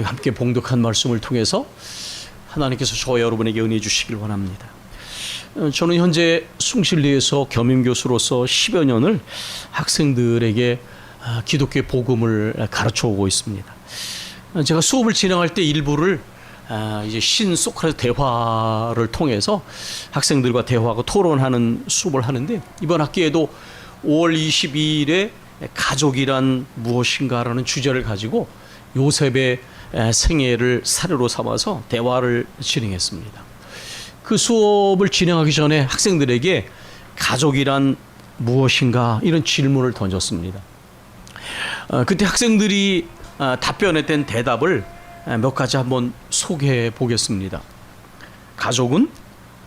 우리 함께 봉독한 말씀을 통해서 하나님께서 저와 여러분에게 은혜 주시길 원합니다. 저는 현재 숭실리에서 겸임교수로서 10여 년을 학생들에게 기독교의 복음을 가르쳐 오고 있습니다. 제가 수업을 진행할 때 일부를 이제 소크라테스 대화를 통해서 학생들과 대화하고 토론하는 수업을 하는데, 이번 학기에도 5월 22일에 가족이란 무엇인가라는 주제를 가지고 요셉의 생애를 사례로 삼아서 대화를 진행했습니다. 그 수업을 진행하기 전에 학생들에게 가족이란 무엇인가 이런 질문을 던졌습니다. 그때 학생들이 답변했던 대답을 몇 가지 한번 소개해 보겠습니다. 가족은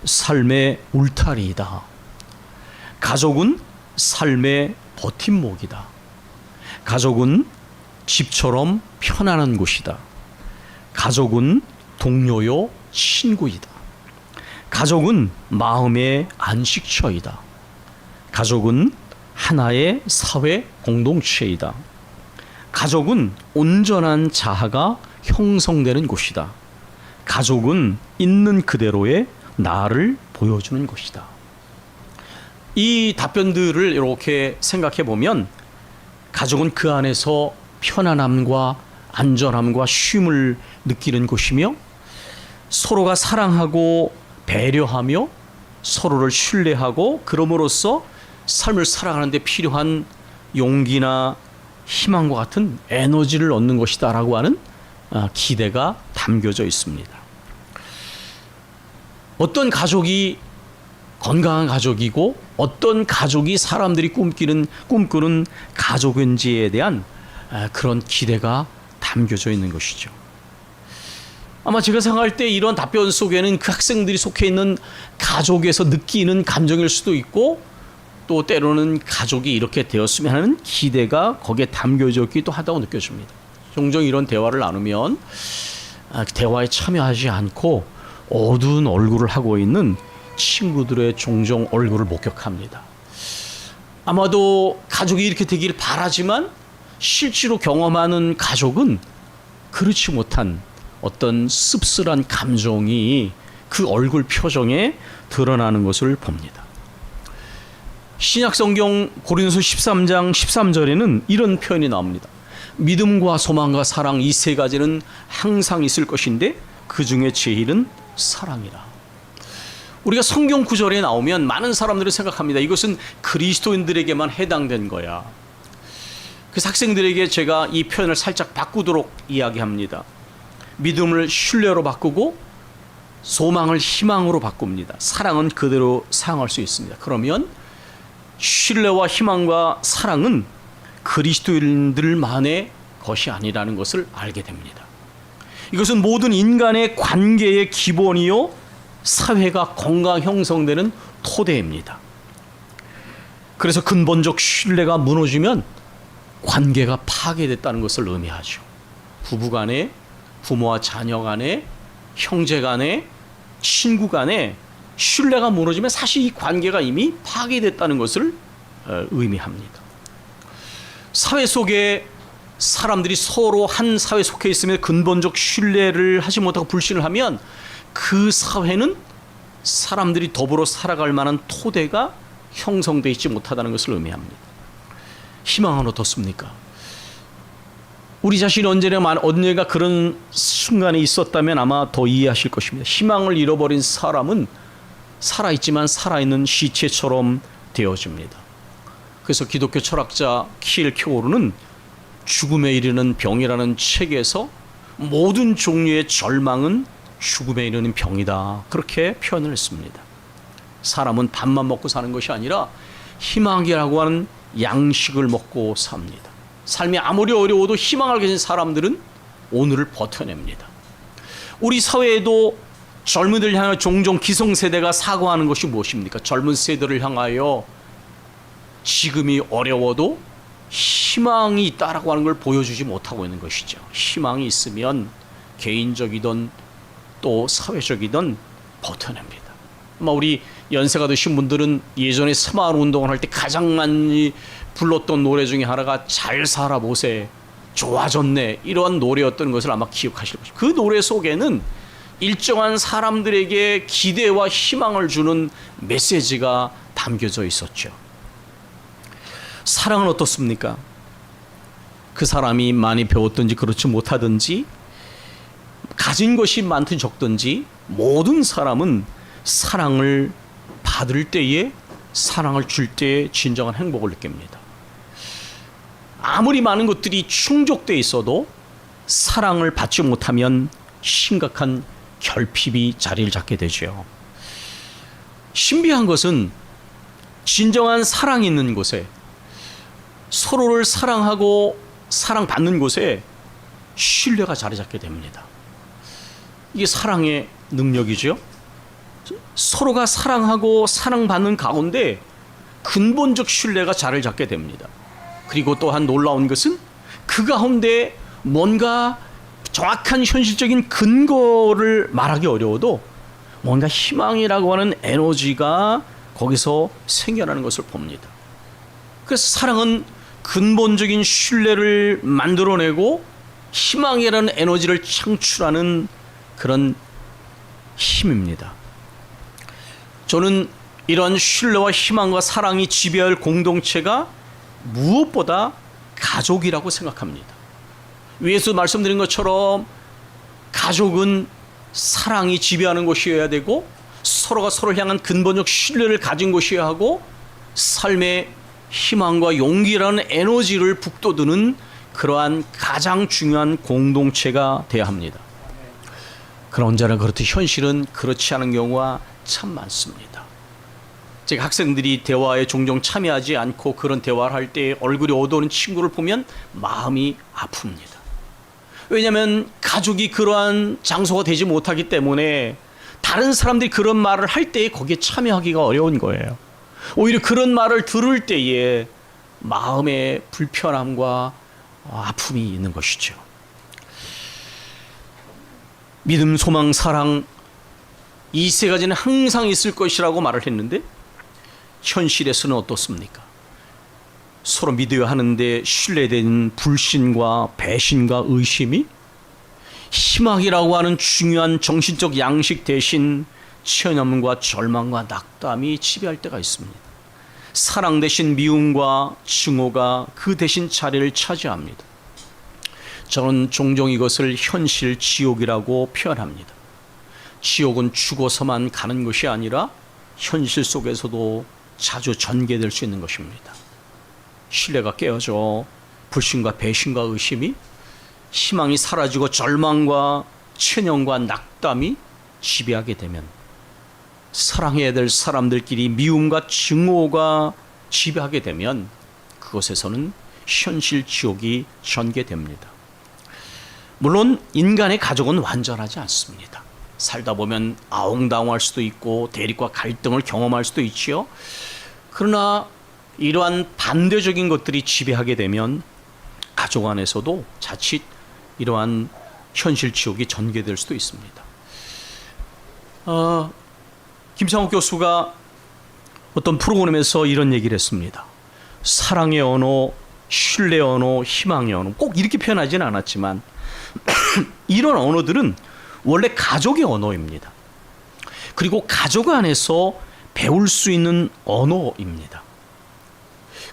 삶의 울타리이다. 가족은 삶의 버팀목이다. 가족은 집처럼 편안한 곳이다. 가족은 동료요 친구이다. 가족은 마음의 안식처이다. 가족은 하나의 사회 공동체이다. 가족은 온전한 자아가 형성되는 곳이다. 가족은 있는 그대로의 나를 보여주는 것이다. 이 답변들을 이렇게 생각해 보면 가족은 그 안에서 편안함과 안전함과 쉼을 느끼는 곳이며, 서로가 사랑하고 배려하며 서로를 신뢰하고 그럼으로써 삶을 살아가는 데 필요한 용기나 희망과 같은 에너지를 얻는 것이다 라고 하는 기대가 담겨져 있습니다. 어떤 가족이 건강한 가족이고 어떤 가족이 사람들이 꿈꾸는 가족인지에 대한 그런 기대가 담겨져 있는 것이죠. 아마 제가 생각할 때 이런 답변 속에는 그 학생들이 속해 있는 가족에서 느끼는 감정일 수도 있고, 또 때로는 가족이 이렇게 되었으면 하는 기대가 거기에 담겨져 있기도 하다고 느껴집니다. 종종 이런 대화를 나누면 대화에 참여하지 않고 어두운 얼굴을 하고 있는 친구들의 종종 얼굴을 목격합니다. 아마도 가족이 이렇게 되길 바라지만 실제로 경험하는 가족은 그렇지 못한 어떤 씁쓸한 감정이 그 얼굴 표정에 드러나는 것을 봅니다. 신약성경 고린도서 13장 13절에는 이런 표현이 나옵니다. 믿음과 소망과 사랑, 이 세 가지는 항상 있을 것인데 그 중에 제일은 사랑이라. 우리가 성경 구절에 나오면 많은 사람들이 생각합니다. 이것은 그리스도인들에게만 해당된 거야. 그래서 학생들에게 제가 이 표현을 살짝 바꾸도록 이야기합니다. 믿음을 신뢰로 바꾸고 소망을 희망으로 바꿉니다. 사랑은 그대로 사용할 수 있습니다. 그러면 신뢰와 희망과 사랑은 그리스도인들만의 것이 아니라는 것을 알게 됩니다. 이것은 모든 인간의 관계의 기본이요 사회가 건강 형성되는 토대입니다. 그래서 근본적 신뢰가 무너지면 관계가 파괴됐다는 것을 의미하죠. 부부 간에, 부모와 자녀 간에, 형제 간에, 친구 간에 신뢰가 무너지면 사실 이 관계가 이미 파괴됐다는 것을 의미합니다. 사회 속에 사람들이 서로 한 사회에 속해 있으면 근본적 신뢰를 하지 못하고 불신을 하면 그 사회는 사람들이 더불어 살아갈 만한 토대가 형성되어 있지 못하다는 것을 의미합니다. 희망은 어떻습니까? 우리 자신이 언젠가 그런 순간이 있었다면 아마 더 이해하실 것입니다. 희망을 잃어버린 사람은 살아있지만 살아있는 시체처럼 되어집니다. 그래서 기독교 철학자 키엘케고르는 죽음에 이르는 병이라는 책에서 모든 종류의 절망은 죽음에 이르는 병이다, 그렇게 표현을 했습니다. 사람은 밥만 먹고 사는 것이 아니라 희망이라고 하는 양식을 먹고 삽니다. 삶이 아무리 어려워도 희망을 가진 사람들은 오늘을 버텨냅니다. 우리 사회에도 젊은이들 향해 종종 기성세대가 사고하는 것이 무엇입니까? 젊은 세대를 향하여 지금이 어려워도 희망이 있다라고 하는 걸 보여주지 못하고 있는 것이죠. 희망이 있으면 개인적이든 또 사회적이든 버텨냅니다. 아마 우리 연세가 드신 분들은 예전에 새마을 운동을 할 때 가장 많이 불렀던 노래 중에 하나가 잘 살아보세, 좋아졌네, 이러한 노래였던 것을 아마 기억하실 것입니다. 그 노래 속에는 일정한 사람들에게 기대와 희망을 주는 메시지가 담겨져 있었죠. 사랑은 어떻습니까? 그 사람이 많이 배웠든지 그렇지 못하든지, 가진 것이 많든 적든지, 모든 사람은 사랑을 받을 때에, 사랑을 줄 때에 진정한 행복을 느낍니다. 아무리 많은 것들이 충족되어 있어도 사랑을 받지 못하면 심각한 결핍이 자리를 잡게 되죠. 신비한 것은 진정한 사랑이 있는 곳에, 서로를 사랑하고 사랑받는 곳에 신뢰가 자리 잡게 됩니다. 이게 사랑의 능력이죠. 서로가 사랑하고 사랑받는 가운데 근본적 신뢰가 자리를 잡게 됩니다. 그리고 또한 놀라운 것은 그 가운데 뭔가 정확한 현실적인 근거를 말하기 어려워도 뭔가 희망이라고 하는 에너지가 거기서 생겨나는 것을 봅니다. 그래서 사랑은 근본적인 신뢰를 만들어내고 희망이라는 에너지를 창출하는 그런 힘입니다. 저는 이러한 신뢰와 희망과 사랑이 지배할 공동체가 무엇보다 가족이라고 생각합니다. 위에서 말씀드린 것처럼 가족은 사랑이 지배하는 것이어야 되고, 서로가 서로를 향한 근본적 신뢰를 가진 것이어야 하고, 삶의 희망과 용기라는 에너지를 북돋우는 그러한 가장 중요한 공동체가 되어야 합니다. 그러나 언제나 그렇듯 현실은 그렇지 않은 경우가 참 많습니다. 제가 학생들이 대화에 종종 참여하지 않고 그런 대화를 할 때 얼굴이 어두운 친구를 보면 마음이 아픕니다. 왜냐하면 가족이 그러한 장소가 되지 못하기 때문에 다른 사람들이 그런 말을 할 때 거기에 참여하기가 어려운 거예요. 오히려 그런 말을 들을 때에 마음의 불편함과 아픔이 있는 것이죠. 믿음, 소망, 사랑, 이 세 가지는 항상 있을 것이라고 말을 했는데 현실에서는 어떻습니까? 서로 믿어야 하는데 신뢰되는 불신과 배신과 의심이 희망이라고 하는 중요한 정신적 양식 대신 체념과 절망과 낙담이 지배할 때가 있습니다. 사랑 대신 미움과 증오가 그 대신 자리를 차지합니다. 저는 종종 이것을 현실 지옥이라고 표현합니다. 지옥은 죽어서만 가는 것이 아니라 현실 속에서도 자주 전개될 수 있는 것입니다. 신뢰가 깨어져 불신과 배신과 의심이, 희망이 사라지고 절망과 체념과 낙담이 지배하게 되면, 사랑해야 될 사람들끼리 미움과 증오가 지배하게 되면 그곳에서는 현실 지옥이 전개됩니다. 물론 인간의 가족은 완전하지 않습니다. 살다 보면 아웅다웅할 수도 있고 대립과 갈등을 경험할 수도 있지요. 그러나 이러한 반대적인 것들이 지배하게 되면 가족 안에서도 자칫 이러한 현실 지옥이 전개될 수도 있습니다. 김상욱 교수가 어떤 프로그램에서 이런 얘기를 했습니다. 사랑의 언어, 신뢰의 언어, 희망의 언어, 꼭 이렇게 표현하지는 않았지만 이런 언어들은 원래 가족의 언어입니다. 그리고 가족 안에서 배울 수 있는 언어입니다.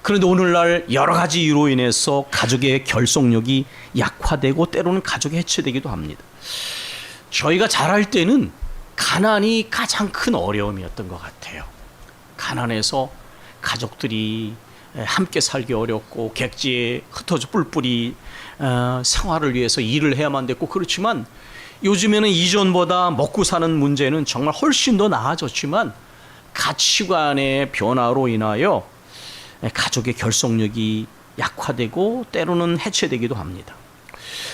그런데 오늘날 여러 가지 이유로 인해서 가족의 결속력이 약화되고 때로는 가족이 해체되기도 합니다. 저희가 자랄 때는 가난이 가장 큰 어려움이었던 것 같아요. 가난해서 가족들이 함께 살기 어렵고 객지에 흩어져 뿔뿔이 생활을 위해서 일을 해야만 됐고, 그렇지만 요즘에는 이전보다 먹고 사는 문제는 정말 훨씬 더 나아졌지만 가치관의 변화로 인하여 가족의 결속력이 약화되고 때로는 해체되기도 합니다.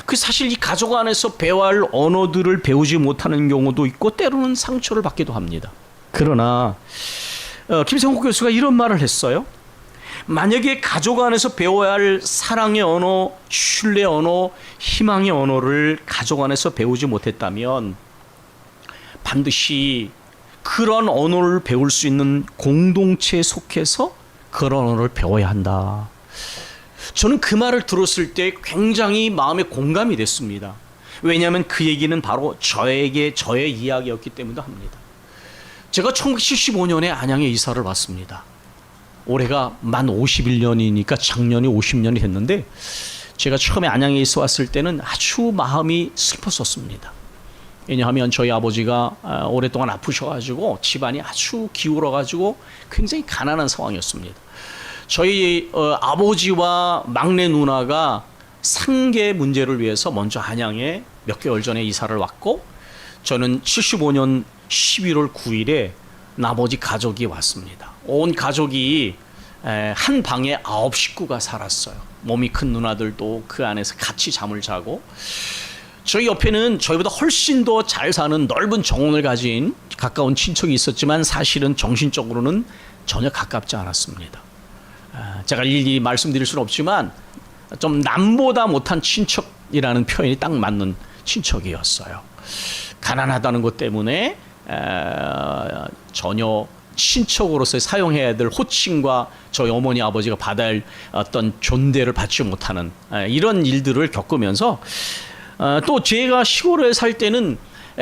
그 사실 이 가족 안에서 배워야 할 언어들을 배우지 못하는 경우도 있고 때로는 상처를 받기도 합니다. 그러나 김상욱 교수가 이런 말을 했어요. 만약에 가족 안에서 배워야 할 사랑의 언어, 신뢰의 언어, 희망의 언어를 가족 안에서 배우지 못했다면 반드시 그런 언어를 배울 수 있는 공동체에 속해서 그런 언어를 배워야 한다. 저는 그 말을 들었을 때 굉장히 마음에 공감이 됐습니다. 왜냐하면 그 얘기는 바로 저에게 저의 이야기였기 때문도 합니다. 제가 1975년에 안양에 이사를 왔습니다. 올해가 만 51년이니까 작년이 50년이 됐는데 제가 처음에 안양에 있어 왔을 때는 아주 마음이 슬펐었습니다. 왜냐하면 저희 아버지가 오랫동안 아프셔가지고 집안이 아주 기울어가지고 굉장히 가난한 상황이었습니다. 저희 아버지와 막내 누나가 상계 문제를 위해서 먼저 안양에 몇 개월 전에 이사를 왔고 저는 75년 11월 9일에 나머지 가족이 왔습니다. 온 가족이 한 방에 9 식구가 살았어요. 몸이 큰 누나들도 그 안에서 같이 잠을 자고 저희 옆에는 저희보다 훨씬 더 잘 사는 넓은 정원을 가진 가까운 친척이 있었지만 사실은 정신적으로는 전혀 가깝지 않았습니다. 제가 일일이 말씀드릴 수는 없지만 좀 남보다 못한 친척이라는 표현이 딱 맞는 친척이었어요. 가난하다는 것 때문에 전혀 친척으로서 사용해야 될 호칭과 저희 어머니 아버지가 받아야 할 어떤 존대를 받지 못하는 이런 일들을 겪으면서 또 제가 시골에 살 때는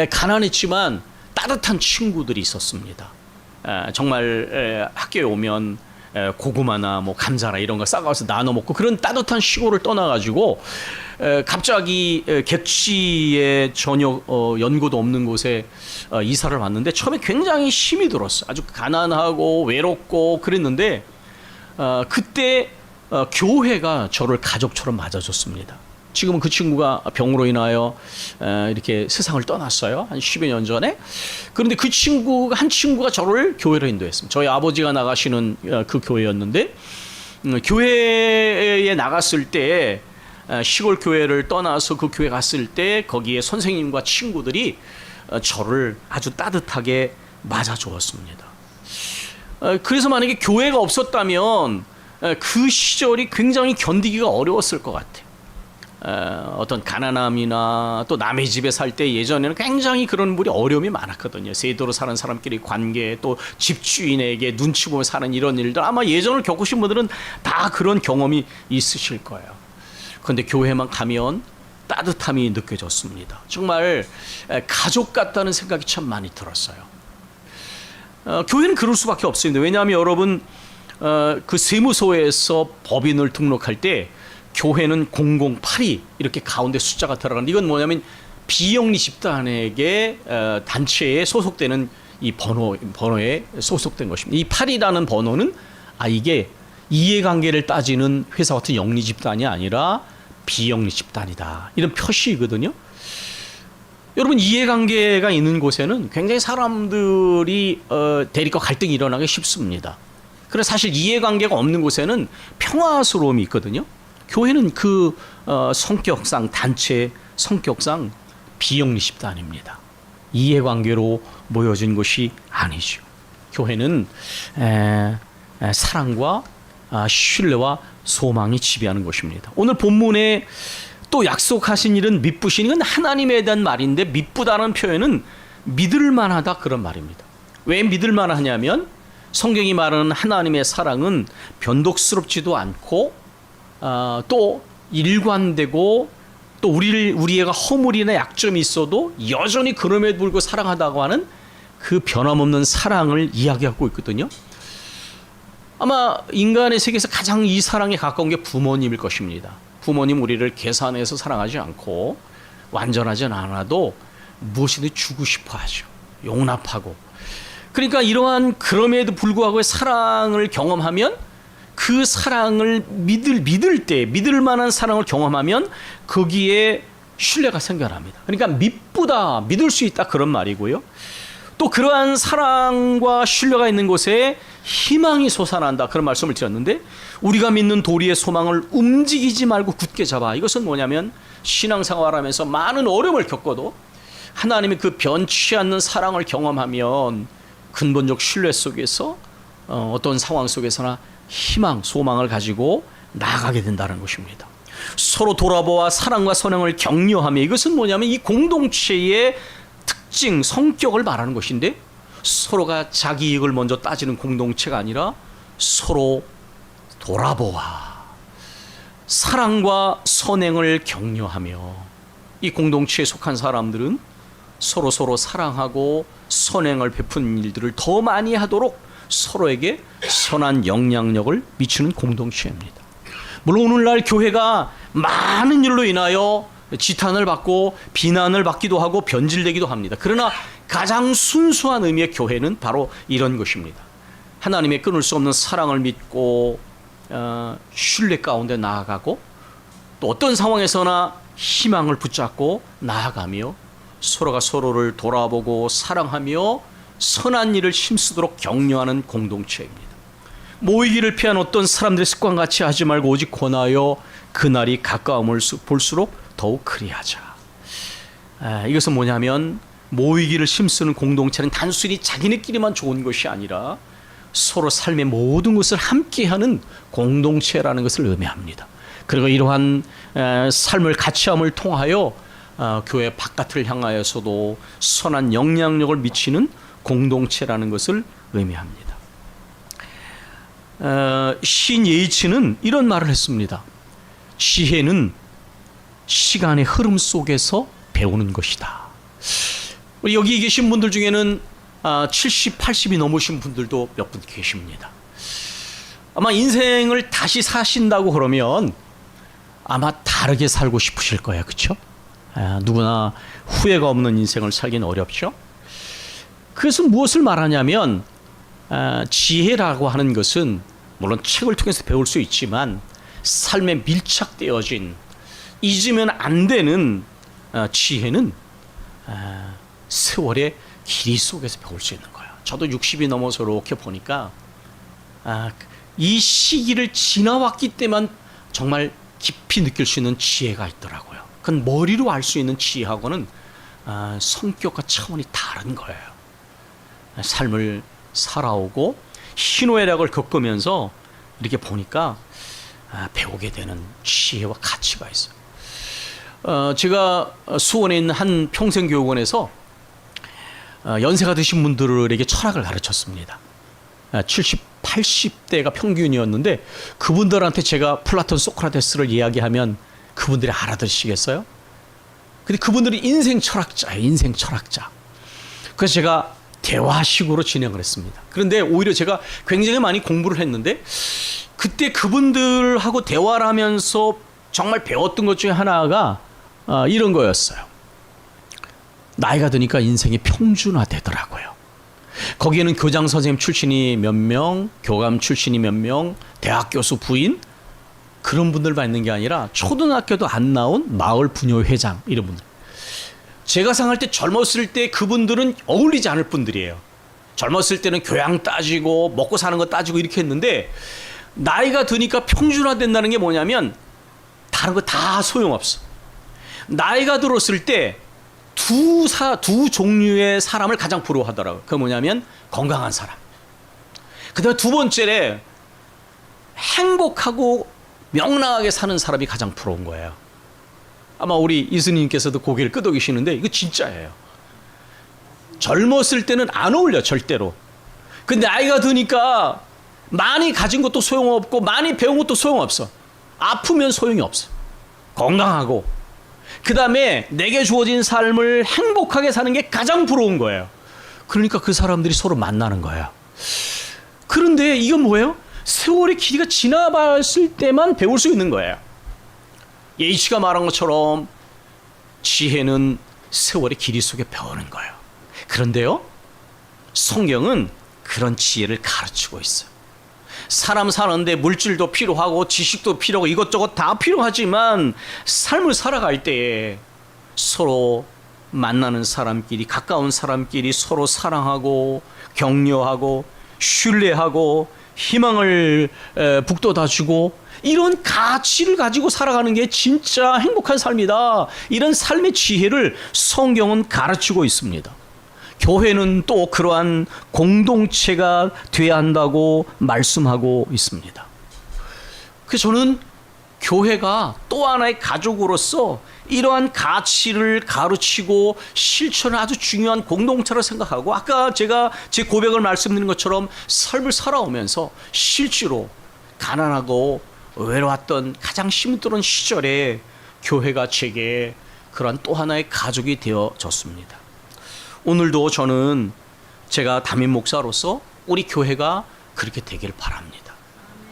가난했지만 따뜻한 친구들이 있었습니다. 정말 학교에 오면 고구마나 뭐 감자나 이런 거 싸가서 나눠 먹고 그런 따뜻한 시골을 떠나가지고 갑자기 객지에 전혀 연고도 없는 곳에 이사를 왔는데 처음에 굉장히 힘이 들었어요. 아주 가난하고 외롭고 그랬는데 그때 교회가 저를 가족처럼 맞아줬습니다. 지금은 그 친구가 병으로 인하여 이렇게 세상을 떠났어요. 한 10여 년 전에. 그런데 그 한 친구가 저를 교회로 인도했습니다. 저희 아버지가 나가시는 그 교회였는데 교회에 나갔을 때 시골 교회를 떠나서 그 교회 갔을 때 거기에 선생님과 친구들이 저를 아주 따뜻하게 맞아주었습니다. 그래서 만약에 교회가 없었다면 그 시절이 굉장히 견디기가 어려웠을 것 같아요. 어떤 가난함이나 또 남의 집에 살 때 예전에는 굉장히 그런 물이 어려움이 많았거든요. 세도로 사는 사람끼리 관계 또 집주인에게 눈치 보며 사는 이런 일들 아마 예전을 겪으신 분들은 다 그런 경험이 있으실 거예요. 그런데 교회만 가면 따뜻함이 느껴졌습니다. 정말 가족 같다는 생각이 참 많이 들었어요. 교회는 그럴 수밖에 없습니다. 왜냐하면 여러분 그 세무서에서 법인을 등록할 때 교회는 008이 이렇게 가운데 숫자가 들어가는데 이건 뭐냐면 비영리 집단에게 단체에 소속되는 이 번호에 소속된 것입니다. 이 8이라는 번호는 이게 이해관계를 따지는 회사 같은 영리 집단이 아니라 비영리 집단이다. 이런 표시이거든요. 여러분 이해관계가 있는 곳에는 굉장히 사람들이 대립과 갈등이 일어나기 쉽습니다. 그래서 사실 이해관계가 없는 곳에는 평화스러움이 있거든요. 교회는 그 성격상 단체 성격상 비영리 집단입니다. 이해관계로 모여진 것이 아니죠. 교회는 사랑과 신뢰와 소망이 지배하는 것입니다. 오늘 본문에 또 약속하신 일은 미쁘시니 건 하나님에 대한 말인데 미쁘다는 표현은 믿을 만하다 그런 말입니다. 왜 믿을 만하냐면 성경이 말하는 하나님의 사랑은 변덕스럽지도 않고 또 일관되고 또 우리가 허물이나 약점이 있어도 여전히 그럼에도 불구하고 사랑하다고 하는 그 변함없는 사랑을 이야기하고 있거든요. 아마 인간의 세계에서 가장 이 사랑에 가까운 게 부모님일 것입니다. 부모님 우리를 계산해서 사랑하지 않고 완전하진 않아도 무엇이든 주고 싶어 하죠. 용납하고. 그러니까 이러한 그럼에도 불구하고 사랑을 경험하면 그 사랑을 믿을 때 믿을 만한 사랑을 경험하면 거기에 신뢰가 생겨납니다. 그러니까 믿보다 믿을 수 있다 그런 말이고요. 또 그러한 사랑과 신뢰가 있는 곳에 희망이 솟아난다 그런 말씀을 드렸는데 우리가 믿는 도리의 소망을 움직이지 말고 굳게 잡아. 이것은 뭐냐면 신앙생활하면서 많은 어려움을 겪어도 하나님의 그 변치 않는 사랑을 경험하면 근본적 신뢰 속에서 어떤 상황 속에서나 희망, 소망을 가지고 나아가게 된다는 것입니다. 서로 돌아보아 사랑과 선행을 격려하며 이것은 뭐냐면 이 공동체의 특징, 성격을 말하는 것인데 서로가 자기 이익을 먼저 따지는 공동체가 아니라 서로 돌아보아 사랑과 선행을 격려하며 이 공동체에 속한 사람들은 서로 사랑하고 선행을 베푸는 일들을 더 많이 하도록 서로에게 선한 영향력을 미치는 공동체입니다. 물론 오늘날 교회가 많은 일로 인하여 지탄을 받고 비난을 받기도 하고 변질되기도 합니다. 그러나 가장 순수한 의미의 교회는 바로 이런 것입니다. 하나님의 끊을 수 없는 사랑을 믿고 신뢰 가운데 나아가고 또 어떤 상황에서나 희망을 붙잡고 나아가며 서로가 서로를 돌아보고 사랑하며 선한 일을 힘쓰도록 격려하는 공동체입니다. 모이기를 피한 어떤 사람들의 습관같이 하지 말고 오직 권하여 그날이 가까움을 볼수록 더욱 그리하자. 이것은 뭐냐면 모이기를 힘쓰는 공동체는 단순히 자기네끼리만 좋은 것이 아니라 서로 삶의 모든 것을 함께하는 공동체라는 것을 의미합니다. 그리고 이러한 삶을 같이함을 통하여 교회 바깥을 향하여서도 선한 영향력을 미치는 공동체라는 것을 의미합니다. 시인 예이츠는 이런 말을 했습니다. 지혜는 시간의 흐름 속에서 배우는 것이다. 우리 여기 계신 분들 중에는 70, 80이 넘으신 분들도 몇 분 계십니다. 아마 인생을 다시 사신다고 그러면 아마 다르게 살고 싶으실 거예요. 그렇죠? 누구나 후회가 없는 인생을 살기는 어렵죠. 그래서 무엇을 말하냐면 지혜라고 하는 것은 물론 책을 통해서 배울 수 있지만 삶에 밀착되어진 잊으면 안 되는 지혜는 세월의 길이 속에서 배울 수 있는 거예요. 저도 60이 넘어서 이렇게 보니까 이 시기를 지나왔기 때만 정말 깊이 느낄 수 있는 지혜가 있더라고요. 그건 머리로 알 수 있는 지혜하고는 성격과 차원이 다른 거예요. 삶을 살아오고 희노애락을 겪으면서 이렇게 보니까 배우게 되는 지혜와 가치가 있어요. 제가 수원에 있는 한 평생교육원에서 연세가 드신 분들에게 철학을 가르쳤습니다. 70, 80대가 평균이었는데 그분들한테 제가 플라톤, 소크라테스를 이야기하면 그분들이 알아들으시겠어요? 근데 그분들이 인생 철학자예요. 인생 철학자. 그래서 제가 대화식으로 진행을 했습니다. 그런데 오히려 제가 굉장히 많이 공부를 했는데 그때 그분들하고 대화를 하면서 정말 배웠던 것 중에 하나가 이런 거였어요. 나이가 드니까 인생이 평준화되더라고요. 거기에는 교장 선생님 출신이 몇 명, 교감 출신이 몇 명, 대학 교수 부인 그런 분들만 있는 게 아니라 초등학교도 안 나온 마을 부녀 회장 이런 분들. 제가 생각할 때 젊었을 때 그분들은 어울리지 않을 분들이에요. 젊었을 때는 교양 따지고 먹고 사는 거 따지고 이렇게 했는데 나이가 드니까 평준화된다는 게 뭐냐면 다른 거 다 소용없어. 나이가 들었을 때 두 종류의 사람을 가장 부러워하더라고요. 그게 뭐냐면 건강한 사람. 그 다음에 두 번째에 행복하고 명랑하게 사는 사람이 가장 부러운 거예요. 아마 우리 이수님께서도 고개를 끄덕이시는데 이거 진짜예요. 젊었을 때는 안 어울려 절대로. 근데 나이가 드니까 많이 가진 것도 소용없고 많이 배운 것도 소용없어. 아프면 소용이 없어. 건강하고 그 다음에 내게 주어진 삶을 행복하게 사는 게 가장 부러운 거예요. 그러니까 그 사람들이 서로 만나는 거예요. 그런데 이건 뭐예요? 세월의 길이가 지나봤을 때만 배울 수 있는 거예요. 예이치가 말한 것처럼 지혜는 세월의 길이 속에 배우는 거예요. 그런데요, 성경은 그런 지혜를 가르치고 있어요. 사람 사는데 물질도 필요하고 지식도 필요하고 이것저것 다 필요하지만 삶을 살아갈 때에 서로 만나는 사람끼리 가까운 사람끼리 서로 사랑하고 격려하고 신뢰하고 희망을 북돋아주고 이런 가치를 가지고 살아가는 게 진짜 행복한 삶이다. 이런 삶의 지혜를 성경은 가르치고 있습니다. 교회는 또 그러한 공동체가 돼야 한다고 말씀하고 있습니다. 그래서 저는 교회가 또 하나의 가족으로서 이러한 가치를 가르치고 실천을 아주 중요한 공동체로 생각하고 아까 제가 제 고백을 말씀드린 것처럼 삶을 살아오면서 실제로 가난하고 외로웠던 가장 힘들은 시절에 교회가 제게 그러한 또 하나의 가족이 되어졌습니다. 오늘도 저는 제가 담임 목사로서 우리 교회가 그렇게 되길 바랍니다.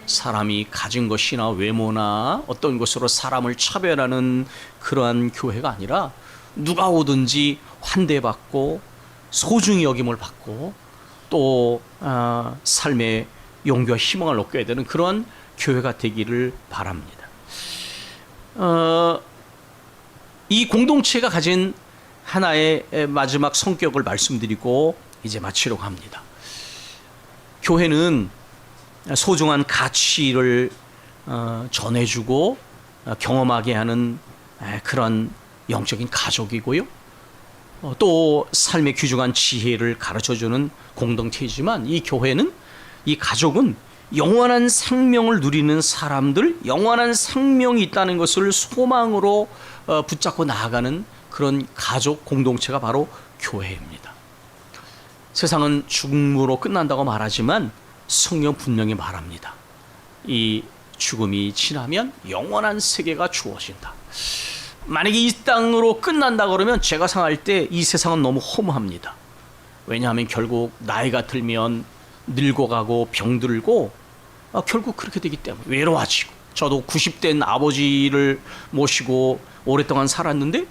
사람이 가진 것이나 외모나 어떤 것으로 사람을 차별하는 그러한 교회가 아니라 누가 오든지 환대받고 소중히 여김을 받고 또 삶의 용기와 희망을 얻게 되는 그런 교회가 되기를 바랍니다. 이 공동체가 가진 하나의 마지막 성격을 말씀드리고 이제 마치려고 합니다. 교회는 소중한 가치를 전해주고 경험하게 하는 그런 영적인 가족이고요. 또 삶의 귀중한 지혜를 가르쳐주는 공동체이지만 이 교회는, 이 가족은 영원한 생명을 누리는 사람들, 영원한 생명이 있다는 것을 소망으로 붙잡고 나아가는 그런 가족 공동체가 바로 교회입니다. 세상은 죽음으로 끝난다고 말하지만 성경 분명히 말합니다. 이 죽음이 지나면 영원한 세계가 주어진다. 만약에 이 땅으로 끝난다 그러면 제가 생각할 때 이 세상은 너무 허무합니다. 왜냐하면 결국 나이가 들면 늙어가고 병들고 결국 그렇게 되기 때문에 외로워지고, 저도 90대인 아버지를 모시고 오랫동안 살았는데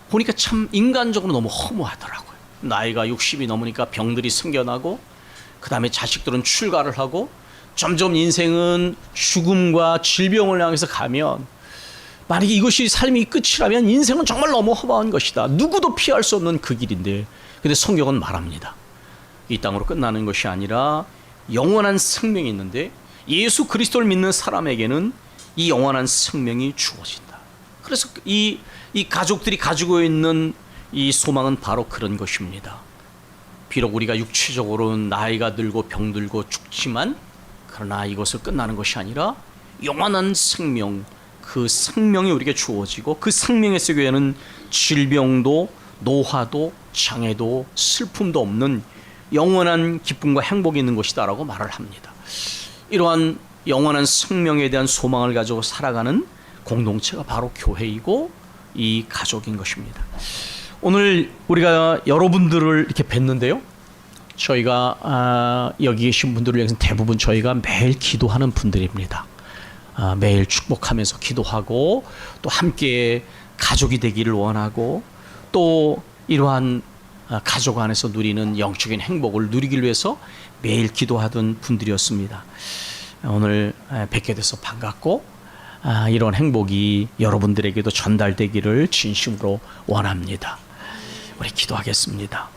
보니까 참 인간적으로 너무 허무하더라고요. 나이가 60이 넘으니까 병들이 생겨나고 그 다음에 자식들은 출가를 하고 점점 인생은 죽음과 질병을 향해서 가면, 만약에 이것이 삶이 끝이라면 인생은 정말 너무 허무한 것이다. 누구도 피할 수 없는 그 길인데, 근데 성경은 말합니다. 이 땅으로 끝나는 것이 아니라 영원한 생명이 있는데 예수 그리스도를 믿는 사람에게는 이 영원한 생명이 주어진다. 그래서 이 가족들이 가지고 있는 이 소망은 바로 그런 것입니다. 비록 우리가 육체적으로는 나이가 들고 병들고 죽지만, 그러나 이것을 끝나는 것이 아니라 영원한 생명, 그 생명이 우리에게 주어지고 그 생명의 세계에는 질병도 노화도 장애도 슬픔도 없는 영원한 기쁨과 행복이 있는 것이다라고 말을 합니다. 이러한 영원한 생명에 대한 소망을 가지고 살아가는 공동체가 바로 교회이고 이 가족인 것입니다. 오늘 우리가 여러분들을 이렇게 뵀는데요. 저희가 여기 계신 분들을 위해서 대부분 저희가 매일 기도하는 분들입니다. 매일 축복하면서 기도하고 또 함께 가족이 되기를 원하고 또 이러한 가족 안에서 누리는 영적인 행복을 누리기 위해서 매일 기도하던 분들이었습니다. 오늘 뵙게 돼서 반갑고 이런 행복이 여러분들에게도 전달되기를 진심으로 원합니다. 우리 기도하겠습니다.